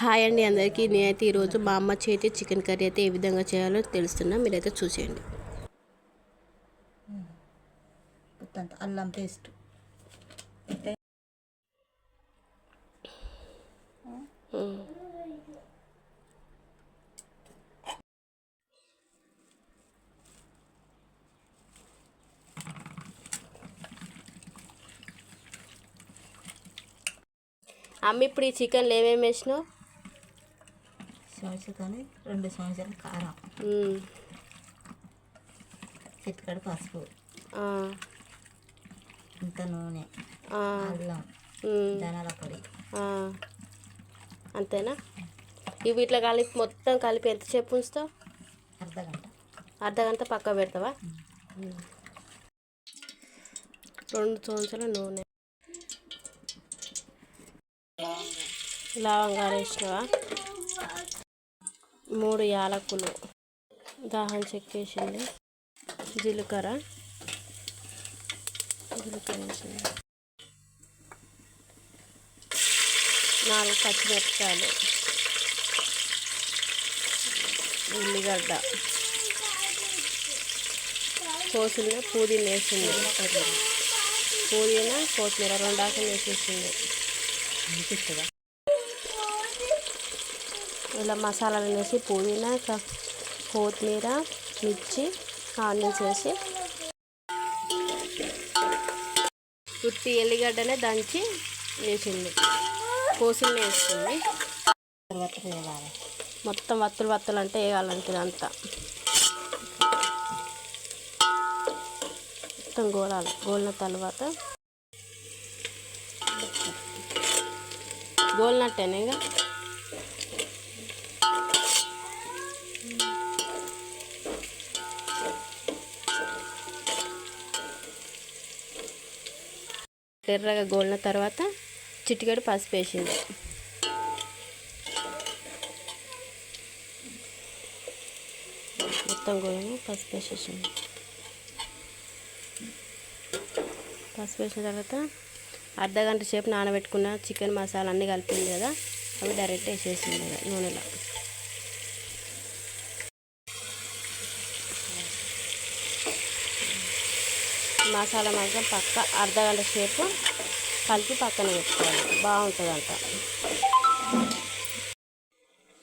Hi అండి అందరికీ. నేనైతే ఈరోజు మా అమ్మ చేతి చికెన్ కర్రీ అయితే ఏ విధంగా చేయాలో తెలుస్తున్నా, మీరైతే చూసేయండి. అల్లం పేస్ట్, అమ్మ ఇప్పుడు ఈ చికెన్లో ఏమేమి వేసినావు? కానీ 2 సంవత్సరాలు కారం, చిటికెడు పసుపు, ఇంత నూనె, అల్లం, ధనియాల పొడి, అంతేనా? ఇవి ఇట్లా కలిపి మొత్తం కలిపి ఎంతసేపు ఉంచుతావు? అర్ధగంట పక్క పెడతావా? 2 సంవత్సరాల నూనె, లవంగాలు వేసినవా, 3 యాలకులు, దాహం చెక్కేసింది, జీలకర్ర వేసింది, 4 పచ్చిమిరపకాయలు, ఉల్లిగడ్డ కోసిన పుదీనా వేసింది, పుదీనా కొత్తిమీర 2 ఆకులు వేసేసింది. ఇలా మసాలాలు వేసి పుదీనా, కొత్తిమీర, మిర్చి, ఆనియన్స్ వేసి ఉత్తి ఎల్లిగడ్డనే దంచి వేసింది, కోసిన వేస్తుంది. మొత్తం వత్తులు అంటే వేయాలంటే ఇదంతా మొత్తం గోలాలి. గోలిన తర్వాత గోలినట్టేనే ఇక ఎర్రగా గోలిన తర్వాత చిటికెడు పసుపు వేసింది. మొత్తం గోలిన పసుపు వేసేసింది. పసుపు వేసిన తర్వాత అర్ధగంట సేపు నానబెట్టుకున్న చికెన్ మసాలా అన్నీ కలిపింది కదా, అవి డైరెక్ట్ వేసేసింది నూనెలో. మసాలా మాత్రం పక్క అర్ధగంట సేపు కలిపి పక్కన పెట్టుకోవాలి, బాగుంటుందంట.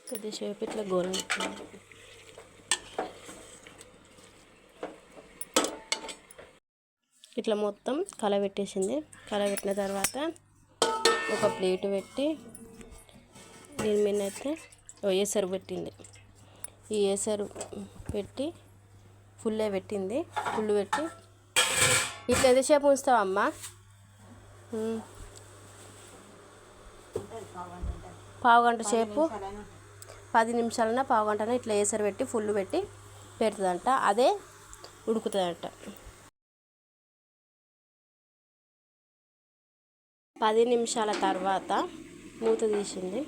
కొద్దిసేపు ఇట్లా గోలు ఇట్లా మొత్తం కలబెట్టేసింది. కలబెట్టిన తర్వాత ఒక ప్లేట్ పెట్టి దీని మీద అయితే ఏసరు పెట్టింది. ఈ ఏసరు పెట్టి ఫుల్లే పెట్టింది. ఫుల్ పెట్టి ఇట్లా ఎంతసేపు ఉంచుతావా అమ్మ? 1/2 గంట సేపు, 10 నిమిషాలన్నా 1/2 గంటనా ఇట్లా ఏసరు పెట్టి ఫుల్ పెట్టి పెడుతుందంట. అదే ఉడుకుతుందంట. 10 నిమిషాల తర్వాత మూత తీసింది.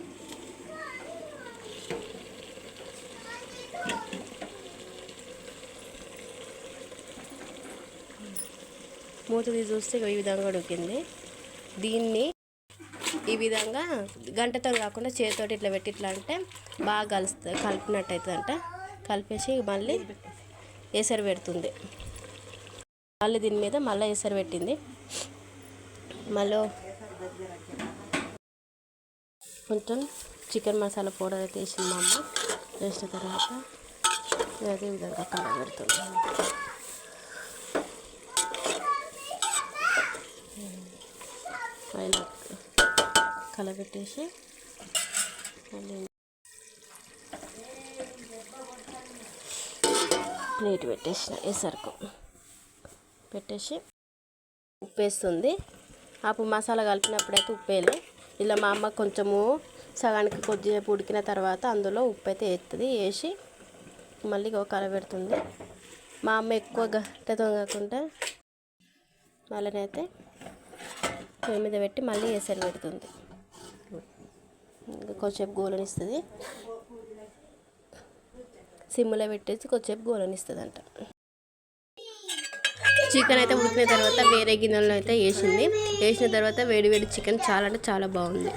మూత తీసి చూస్తే ఈ విధంగా ఉడికింది. దీన్ని ఈ విధంగా గంటతో కాకుండా చేతితోటి ఇట్లా పెట్టి ఇట్లా అంటే బాగా కలిపినట్టు అవుతుందంట. కలిపేసి మళ్ళీ ఏసరు పెడుతుంది. మళ్ళీ దీని మీద మళ్ళీ ఏసరు పెట్టింది. మళ్ళీ కొంచెం చికెన్ మసాలా పౌడర్ అయితే వేసింది మా అమ్మ. వేసిన తర్వాత అదే విధంగా కలబెడుతుంది. పైన కలబెట్టేసి మళ్ళీ ప్లేట్ పెట్టేసిన ఏసరుకు పెట్టేసి ఉప్పు వేస్తుంది. అప్పుడు మసాలా కలిపినప్పుడైతే ఉప్పు వేయలే. ఇలా మా అమ్మ కొంచెము సగానికి కొద్దిసేపు ఉడికిన తర్వాత అందులో ఉప్పు అయితే వేస్తుంది. వేసి మళ్ళీ కలబెడుతుంది. మా అమ్మ ఎక్కువ గట్టతో కాకుండా మళ్ళీనైతే పొయ్యి మీద పెట్టి మళ్ళీ ఏసరు పెడుతుంది. కొంచెంసేపు గోలనిస్తుంది. సిమ్లో పెట్టేసి కొంచెంసేపు గోలనిస్తుంది అంట. చికెన్ అయితే ఉడికిన తర్వాత వేరే గిన్నెలో అయితే వేసింది. వేసిన తర్వాత వేడి వేడి చికెన్ చాలా అంటే చాలా బాగుంది.